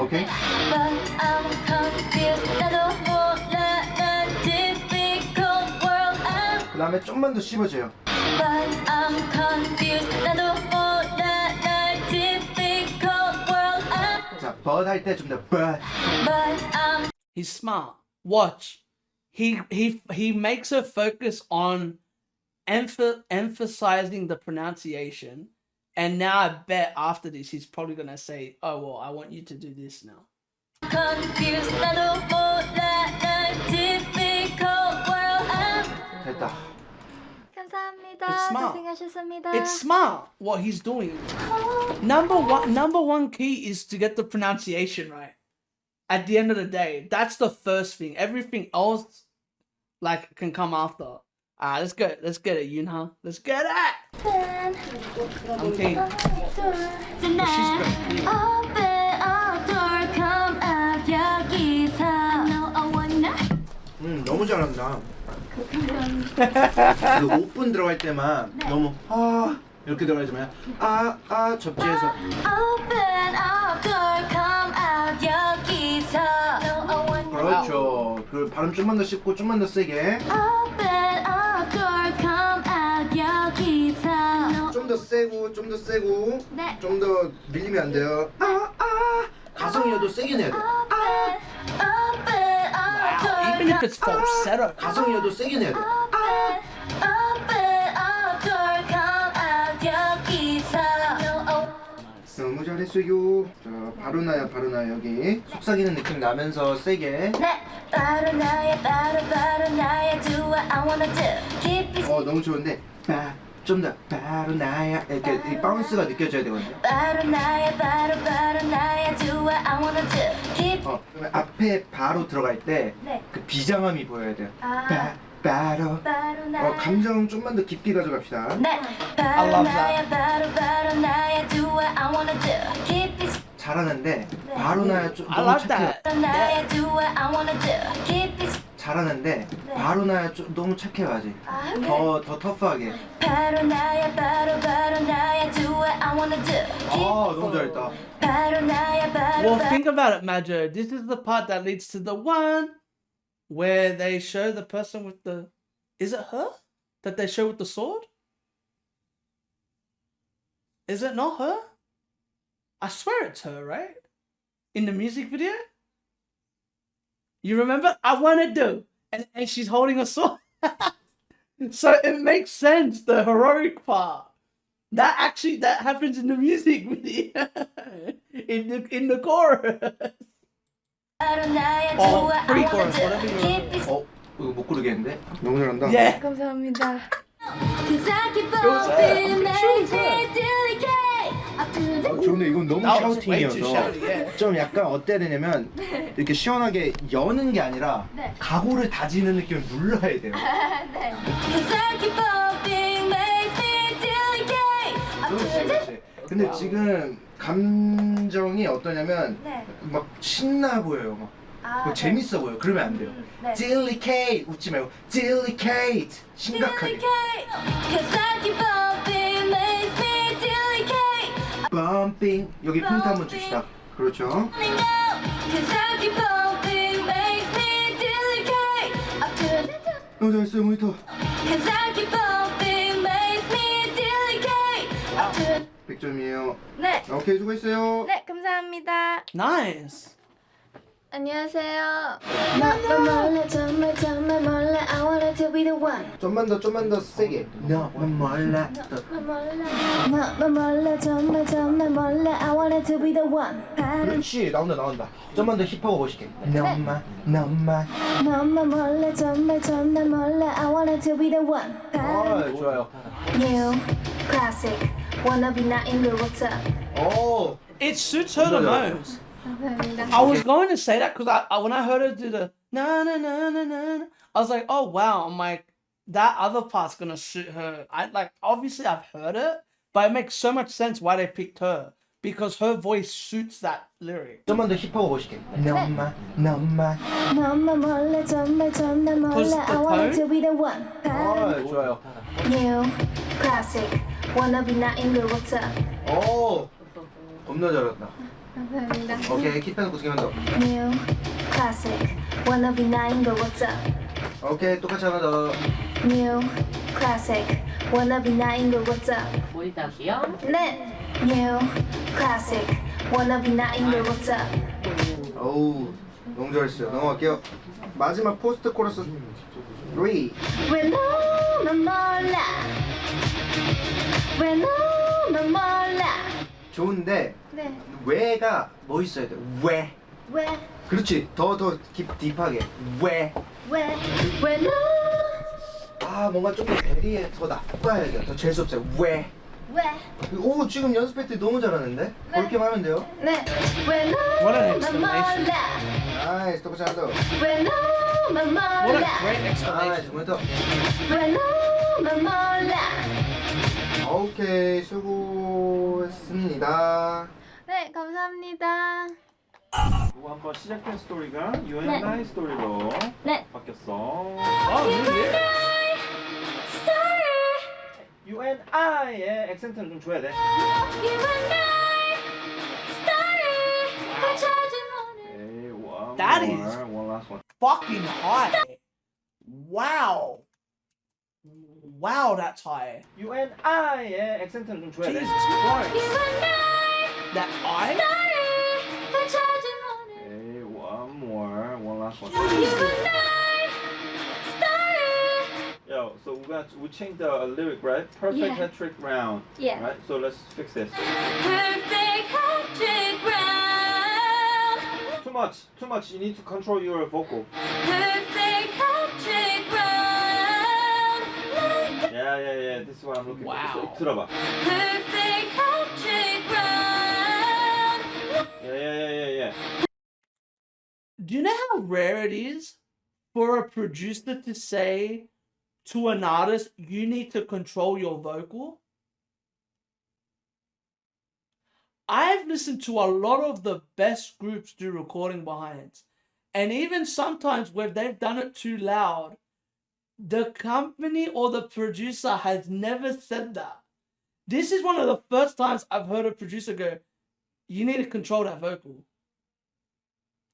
오케이? But I'm confused 나도 몰라 널 difficult world I'm 그 다음에 좀만 더 씹어줘요. But I'm confused 나도 몰라 널 difficult world I'm 자, but 할 때 좀 더 but. But I'm He's smart. Watch. He makes her focus on emphasizing the pronunciation And now I bet after this he's probably gonna say, "Oh well, I want you to do this now." Confused 나도 몰라 널 difficult world 됐다. 감사합니다. It's smart. 고생하셨습니다. It's smart what he's doing. Number one key is to get the pronunciation right. At the end of the day, that's the first thing. Everything else, like, can come after. Let's get it, Yunha. Let's get it. Okay. She's great. Open up door, come out 여기서. I know I wanna. 너무 잘한다. 그 5분 들어갈 때만 너무 이렇게 들어가지만 접지해서 Open up door, come out 여기서. No, I wanna. 그렇죠. 그 발음 좀만 더 씹고 좀만 더 세게. Open up door, come out 여기서. No. 좀 더 세고 좀 더 세고 네. 좀 더 밀리면 안 돼요. 가성이어도 세게 내야 돼. Open up door. Even if it's falsetto. 가성이어도 세게 내야 돼. Open up door, come out 여기서. No, I 너무 잘했어요. 자, 바로 나야 여기. 속삭이는 느낌 나면서 세게. 네, 바로 나야 do what I wanna do. Keep it 너무 좋은데 좀 더 바로 나야 이렇게 이 바운스가 느껴져야 되거든요. 바로 나야 do what I wanna do. Keep 그러면 앞에 바로 들어갈 때 네. 그 비장함이 보여야 돼요. 바로 바로 나야 감정 좀만 더 깊게 가져갑시다. 네, I love 바로 나야 do what I wanna do. Keep it 잘하는데 바로 나야 좀 I 너무 like 착해. that. 바로 나야 do what I wanna do. Keep it 잘하는데 바로 나야 좀 너무 착해요 아직. 더 터프하게. 바로 나야 do what I wanna do. 너무 잘했다. 바로 나야 Well, think about it, Majo. This is the part that leads to the one where they show the person with the. Is it her that they show with the sword? Is it not her? I swear it's her, right? In the music video? You remember? I want to do. And she's holding a sword. So it makes sense, the heroic part. That happens in the music video. in the chorus. Oh, pre-chorus, whatever you 이거 못 고르겠는데? 너무 잘한다. Yeah. 감사합니다. 좋은데 이건 너무 That was way too 샤우팅이어서 shouty, yeah. 좀 약간 어때야 되냐면 이렇게 시원하게 여는 게 아니라 네. 각오를 다지는 느낌을 눌러야 돼요. 그렇지. 근데 지금 감정이 어떠냐면 네. 막 신나 보여요. 막 재밌어 보여. 그러면 안 돼요. 네. delicate 웃지 말고 delicate 심각하게. bumping 여기 핀트 한번 줍시다. 그렇죠. 너무 잘했어요 모니터. 100점이에요. 네. 오케이 수고했어요. 네, 감사합니다. Nice. 안녕하세요. 나만 몰라 정말 몰라 I wanna to be the one. 좀만 더 세게. 너만 몰라. 나만 몰라 정말 몰라 I wanna to be the one. 그렇지 나온다. 좀만 더 힙하고 멋있게. 너만. 나만 몰라 정말 몰라 I wanna to be the one. 좋아요. New classic wanna be not in the water. 오. It suits her the most. 감사합니다. I was going to say that because I when I heard her do the na na na na na, I was like, oh wow, I'm like that other part's gonna suit her. I like obviously I've heard it, but it makes so much sense why they picked her because her voice suits that lyric. 좀만 더 힙하고 멋있게. 너만. 나만 몰라 정말 Because 몰라 the I wanna tone? to be the one. 좋아요. New classic wanna be not in the water. 오. 겁나 잘한다. 감사합니다. 오케이 킵해놓고 2개만 더. New classic wanna be not in the water. 오케이 똑같이 하나 더. New classic wanna be not in the water. 보이다기요? 네. New classic wanna be not in the water. 어우 너무 잘했어요. 넘어갈게요. 마지막 포스트 코러스 3. 왜 너만 몰라 왜 너만 너만 몰라. 좋은데 네. 왜가 멋있어야 돼. 왜? 왜? 그렇지. 더 딥하게. 왜? 왜 너? 아 뭔가 좀 더 베리에 더 나빠야 돼. 더 재수 없어요. 왜? 왜? 오 지금 연습할 때 너무 잘하는데? 그렇게만 하면 돼요. 네. 왜 What an 너만 explanation. 몰라. 나이스 똑같이 왜 너만 What a 몰라. great 나이스 explanation. 한번 더. 왜 너만 몰라. 오케이 수고했습니다. 네, 감사합니다. 이거 한번 시작된 스토리가 You and I 스토리로 네. 바뀌었어. Oh, really? You and I의 액센트를 좀 줘야 돼. You and I, story, 다 찾은 오늘. Okay, one That more, is- one last one. Fucking high. Wow. Wow, that's high. You and I의 액센트를 좀 줘야 돼. Jesus You Christ. and I, That I? story, 다 찾은 오늘. Okay, one more, one last one. You and I, story. Yo, so we changed the lyric, right? Perfect Yeah. hat trick round. Yeah. Right. So let's fix this. Perfect hat-trick round. Too much. You need to control your vocal. Perfect hat-trick round. Yeah. This is what I'm looking Wow. for. 들어봐. Perfect hat-trick round. Yeah. Do you know how rare it is for a producer to say to an artist, you need to control your vocal? I've listened to a lot of the best groups do recording behinds. And even sometimes where they've done it too loud, the company or the producer has never said that. This is one of the first times I've heard a producer go, you need to control that vocal.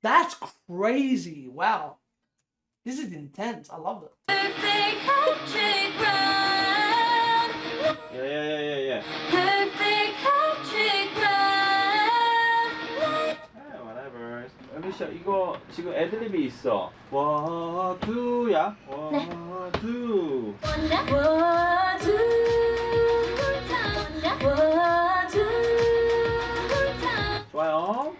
That's crazy. Wow. This is intense. I love it. Perfect hat-trick round. Yeah. Perfect hat-trick round. Whatever. 엘리샤 이거 지금 애드립이 있어. One, two야. One, two. 좋아요.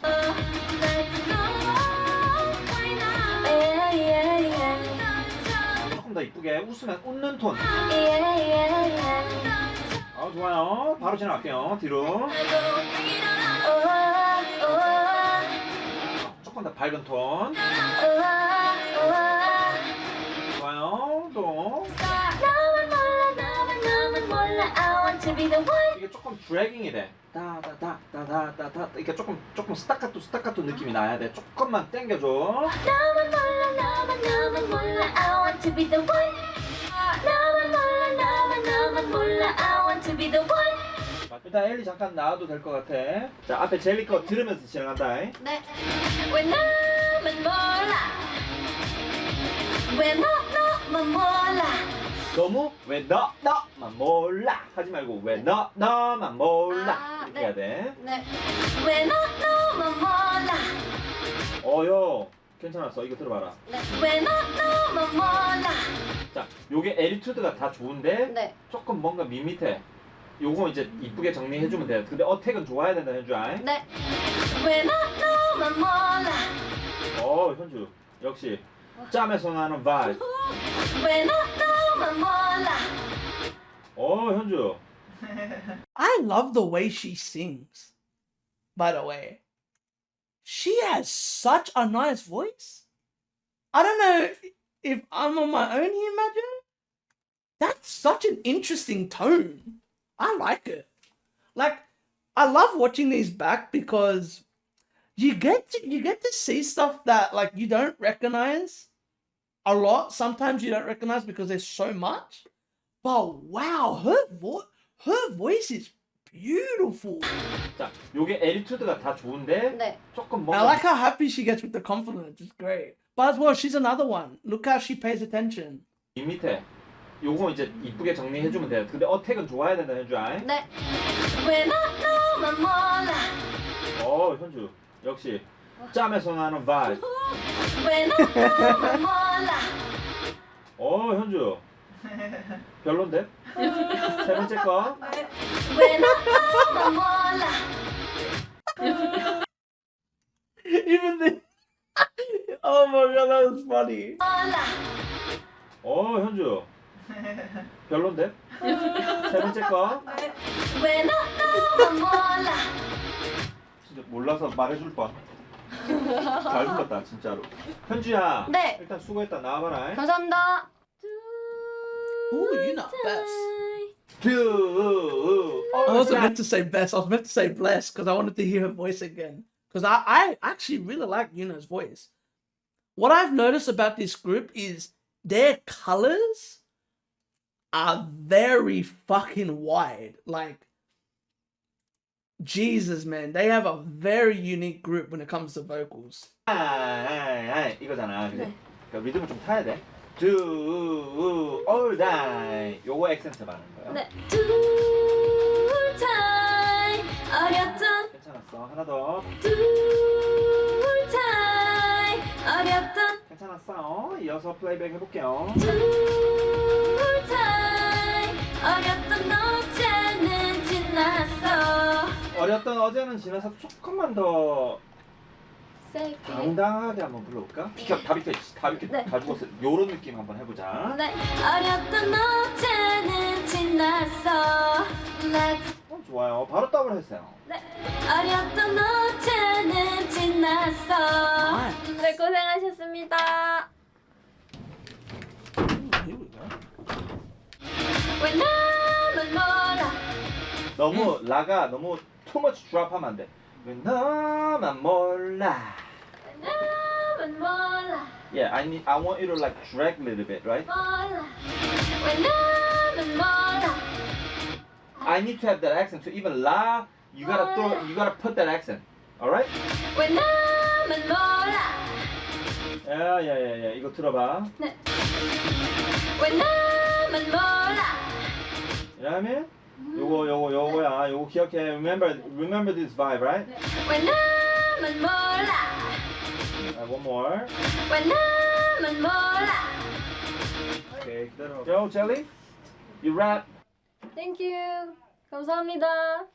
조금 더 이쁘게 웃으면 웃는 톤. 좋아요. 바로 지나갈게요. 뒤로. 조금 더 밝은 톤. 좋아요. 또. 이게 조금 드래깅이 돼. 다다다다다다다. 이게 조금 스타카토 느낌이 나야 돼. 조금만 당겨줘. 일단 엘리 잠깐 나와도 될 것 같아. 자 앞에 젤리 거 들으면서 진행한다. 네. 왜 나만 몰라? 왜 너만 몰라? 너무 왜 너만 몰라 하지 말고 왜 너만 몰라 아, 이렇게 네. 해야 돼. 네. 왜 너만 몰라? 어여 괜찮았어. 이거 들어봐라. 네. 왜 너만 몰라? 자 요게 에리투드가 다 좋은데 네. 조금 뭔가 밋밋해. 요거 이제 이쁘게 정리해주면 돼. 근데 어택은 좋아야 된다 현주야. 네. 왜 너만 몰라? 현주 역시 짬에서 나는 바이브. 왜 너만 몰라? 현주. I love the way she sings. By the way, she has such a nice voice. I don't know if I'm on my own here, Imagine. That's such an interesting tone. I like it. Like, I love watching these back because you get to see stuff that like you don't recognize a lot. Sometimes you don't recognize because there's so much. But wow, her voice is beautiful. 자 요게 에리투드가 다 좋은데 네. 조금 I 뭔가 like how happy she gets with the confidence. It's great. But as well, she's another one. Look how she pays attention. 밋밋해. 요거 이제 이쁘게 정리해주면 돼. 근데 어택은 좋아야 된다 현주야. 네. 왜 너만 몰라? 현주 역시 짬에서 나는 바이브. 왜 너만 몰라? 현주 별론데? 세 번째 거. 왜 너만 my god, that was funny. 현주. 별론데? 세 번째 거. 왜 너만 몰라 진짜 몰라서 말해줄 뻔. 잘 불렀다 진짜로. 현주야. 네. 일단 수고했다. 나와봐라. 감사합니다 Ooh, you're not best. I I wasn't meant to say best. I was meant to say blessed because I wanted to hear her voice again. Because I actually really like Yuna's voice. What I've noticed about this group is their colors are very fucking wide. Like, Jesus, man, they have a very unique group when it comes to vocals. 이거잖아. 그래. 그러니까 리듬을 좀 타야 돼. Do all die. 요거 액센트 많은 거예요. 네 둘타임 어렸던 괜찮았어. 하나 더. 둘타임 어렸던 괜찮았어. 이어서 플레이백 해볼게요. 둘타임 어렸던 어제는 지났어 어렸던 어제는 지나서 조금만 더 세게 당당하게 한번 불러볼까? 다 비켜, 네. 가지고 요런 느낌 한번 해보자. 네 어렸던 어제는 지났어 Let's 좋아요. 바로 더블 했어요. 네 어렸던 어제는 지났어 네 고생하셨습니다 Here we go. 왜 나만 몰라 너무 라가 너무 too much 드랍하면 안 돼. 왜 너만 몰라. 왜 나만 몰라 Yeah, I want you to like drag a little bit, right? 몰라 왜 나만 몰라 I need to have that accent. So even la, you gotta put that accent. All right? 왜 나만 몰라 Yeah. 이거 들어봐. 네. 왜 나만 몰라 You know what I mean? 요거야. 요거 기억해. Remember this vibe, right? 왜 나만 몰라 One more. 왜 나만 몰라 Okay, 기다려. Yo, Jelly, you rap. 땡큐 감사합니다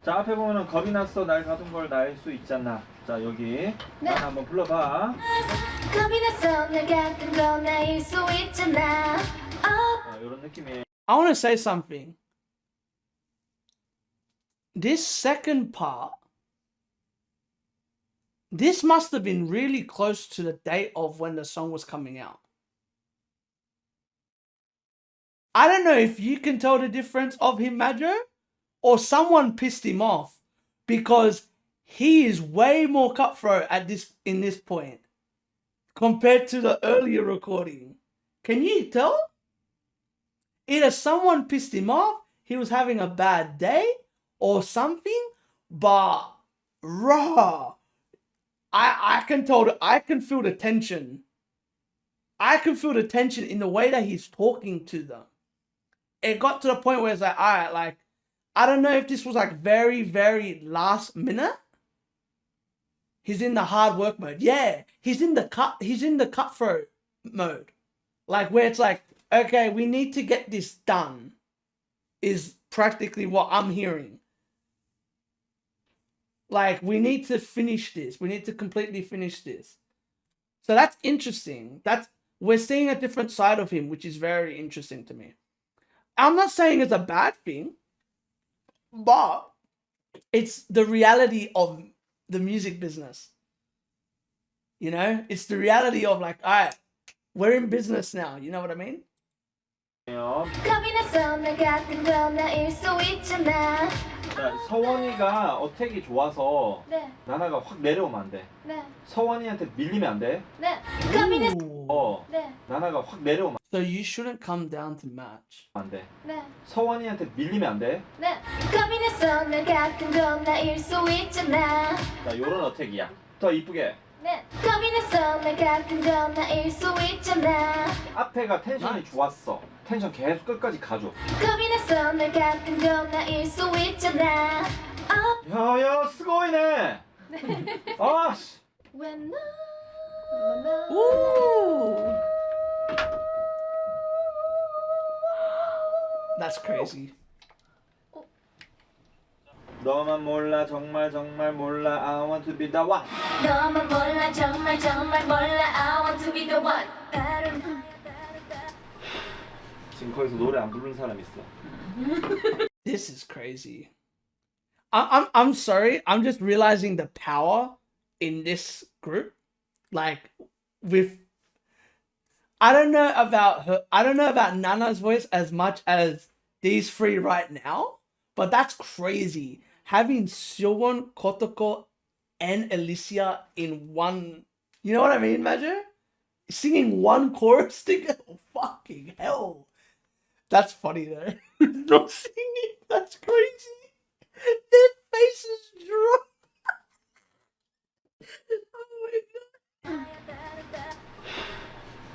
자, 앞에 보면은 겁이 났어 날 가둔 걸 날 수 있잖아. 자, 여기 하나 한번 불러봐. 겁이 났어 날 같은 건 나일 수 있잖아 이런 느낌이에요. I want to say something. This second part, this must have been really close to the date of when the song was coming out. I don't know if you can tell the difference of him, Majo, or someone pissed him off because he is way more cutthroat in this point compared to the earlier recording. Can you tell? Either someone pissed him off, he was having a bad day, or something, but raw. I can feel the tension. I can feel the tension in the way that he's talking to them. It got to the point where it's like, alright, like, I don't know if this was like very, very last minute. He's in the hard work mode. Yeah, he's in the cutthroat mode. Like where it's like, okay, we need to get this done, is practically what I'm hearing. Like, we need to finish this. We need to completely finish this. So that's interesting. We're seeing a different side of him, which is very interesting to me. I'm not saying it's a bad thing, but it's the reality of the music business. You know, it's the reality of like, all right, we're in business now. You know what I mean? 겁이 났어 날 같은 건 나일 수 있잖아 자, 서원이가 어택이 좋아서 네, 나나가 확 내려오면 안 돼. 네, 서원이한테 밀리면 안 돼. 네 겁이 났어 Ooh. 네, 나나가 확 내려오면 So you shouldn't come down to match. 안 돼. 네, 서원이한테 밀리면 안 돼. 네 겁이 났어 날 같은 건 나일 수 있잖아 자, 요런 어택이야. 더 이쁘게. 네 겁이 났어 날 같은 건 나일 수 있잖아 앞에가 텐션이 좋았어. 텐션 계속 끝까지 가줘. 겁이 났어 날 같은 건 나일 수 있잖아 야야 스고이네. 아씨. When Ooh. That's crazy. 너만 몰라 정말 정말 몰라 I want to be the one. 너만 몰라 정말 정말 몰라 I want to be the one. 지금 거기서 노래 안 부르는 사람 있어. This is crazy. I'm sorry. I'm just realizing the power in this group. Like with I don't know about her. I don't know about Nana's voice as much as these three right now, but that's crazy. Having Siwon, Kotoko, and Alicia in one. You know what I mean, Major? Singing one chorus together. Oh, fucking hell. That's funny though. Not singing. That's crazy. Their faces drop. Oh my god.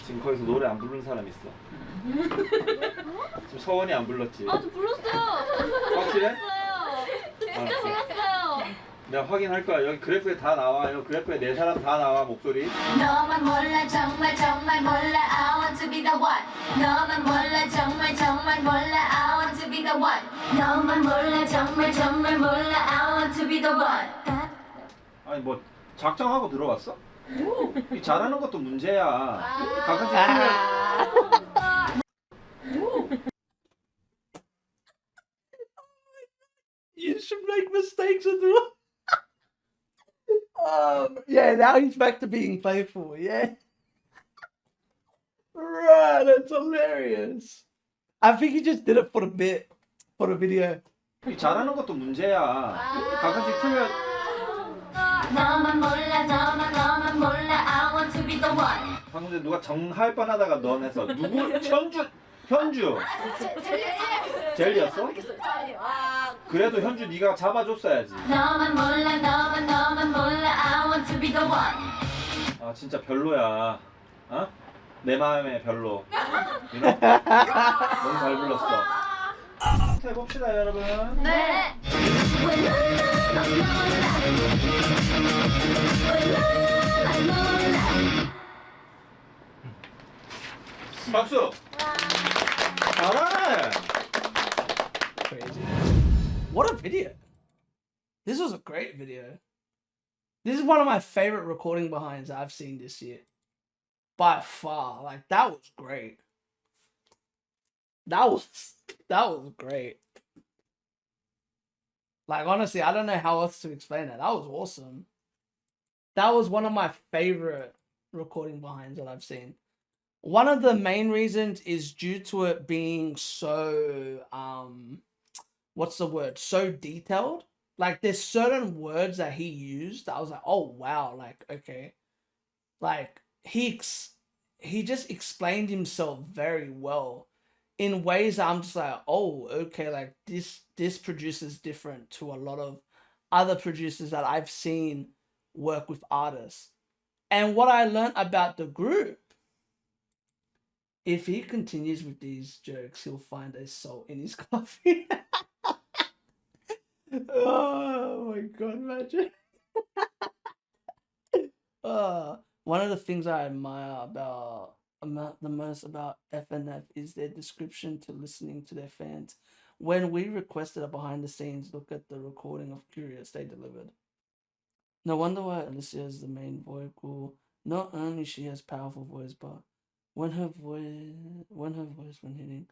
지금 거기서 노래 안 부르는 사람 있어. 지금 서원이 안 불렀지? 아, 저 불렀어요. 확실해? 진짜 알았어. 생각해요. 내가 확인할 거야. 여기 그래프에 다 나와. 여기 그래프에 네 사람 다 나와 목소리. 너만 몰라 정말 정말 몰라 I want to be the one. 너만 몰라 정말 정말 몰라 I want to be the one. 너만 몰라 정말 정말 몰라 I want to be the one. 아니 뭐 작정하고 들어왔어? 이 잘하는 것도 문제야. 가끔씩 Ah. You should make mistakes as well. Yeah, now he's back to being playful, yeah. Right, that's hilarious. I think he just did it for the bit, for the video. 이 잘하는 것도 문제야. 가끔씩 틀려. 너만 몰라 너만 몰라 I want to be the one. 방금 전에 누가 정할 뻔하다가 넌 해서 누구? 현주. 젤리였어? 그래도 현주 네가 잡아줬어야지. 너만 몰라 I want to be the one. 아 진짜 별로야. 어? 내 마음에 별로. 너무 잘 불렀어. 해봅시다 여러분. 네. 왜 너만 몰라 왜 너만 몰라. 박수. 잘하네. Crazy. What a video. This was a great video. This is one of my favorite recording behinds I've seen this year. By far. Like, that was great. That was great. Like, honestly, I don't know how else to explain that. That was awesome. That was one of my favorite recording behinds that I've seen. One of the main reasons is due to it being so, what's the word? So detailed. Like, there's certain words that he used that I was like, oh, wow. Like, okay. Like, he just explained himself very well in ways that I'm just like, oh, okay. Like, this producer's different to a lot of other producers that I've seen work with artists. And what I learned about the group, if he continues with these jokes, he'll find a salt in his coffee. Oh my god, imagine. One of the things I admire about the most about FNF is their description to listening to their fans. When we requested a behind the scenes look at the recording of Curious, they delivered. No wonder why Alicia is the main vocal. Not only she has powerful voice, but when her voice when hitting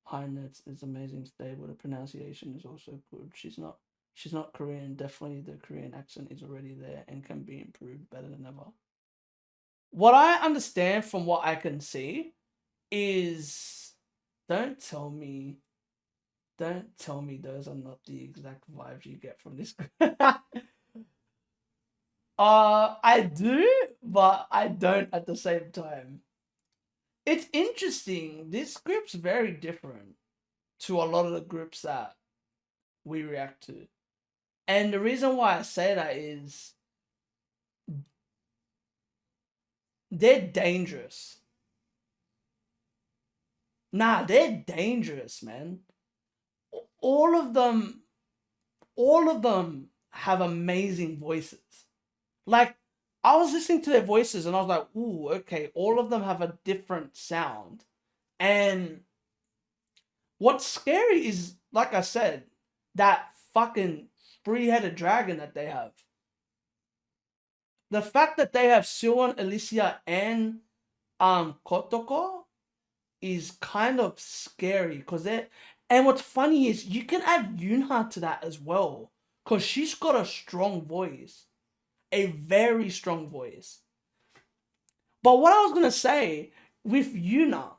high notes is amazing, stable. The pronunciation is also good. She's not Korean. Definitely the Korean accent is already there and can be improved better than ever. What I understand from what I can see is don't tell me those are not the exact vibes you get from this. I do, but I don't at the same time. It's interesting. This group's very different to a lot of the groups that we react to. And the reason why I say that is they're dangerous. Nah, they're dangerous, man. All of them have amazing voices. Like, I was listening to their voices and I was like, ooh, okay, all of them have a different sound. And what's scary is, like I said, that fucking three-headed dragon that they have. The fact that they have Suwon, Alicia, and Kotoko is kind of scary because they're. And what's funny is you can add Yunha to that as well because she's got a strong voice, a very strong voice. But what I was gonna say with Yuna,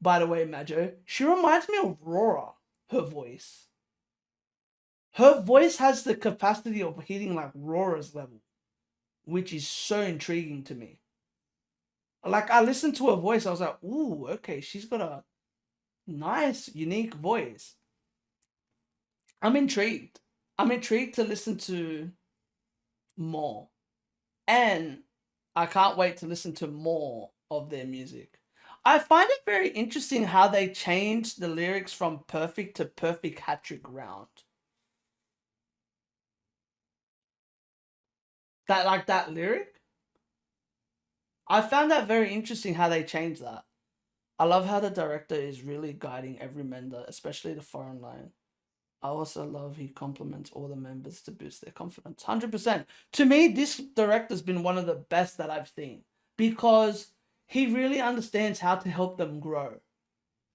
by the way, Majo, she reminds me of Rora. Her voice. Her voice has the capacity of hitting like Rora's level, which is so intriguing to me. Like I listened to her voice, I was like, ooh, okay, she's got a nice, unique voice. I'm intrigued. I'm intrigued to listen to more. And I can't wait to listen to more of their music. I find it very interesting how they changed the lyrics from perfect to perfect hat-trick round. That lyric? I found that very interesting how they changed that. I love how the director is really guiding every member, especially the foreign line. I also love he compliments all the members to boost their confidence. 100%. To me, this director's been one of the best that I've seen because he really understands how to help them grow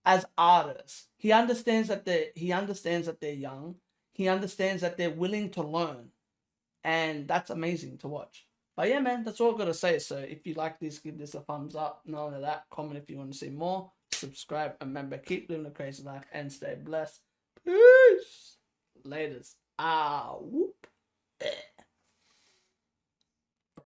as artists. He understands that they're young. He understands that they're willing to learn. And that's amazing to watch. But yeah, man, that's all I've got to say. So if you like this, give this a thumbs up. Not only that, comment if you want to see more. Subscribe. And remember, keep living a crazy life and stay blessed. Peace. Laters. Ah, whoop.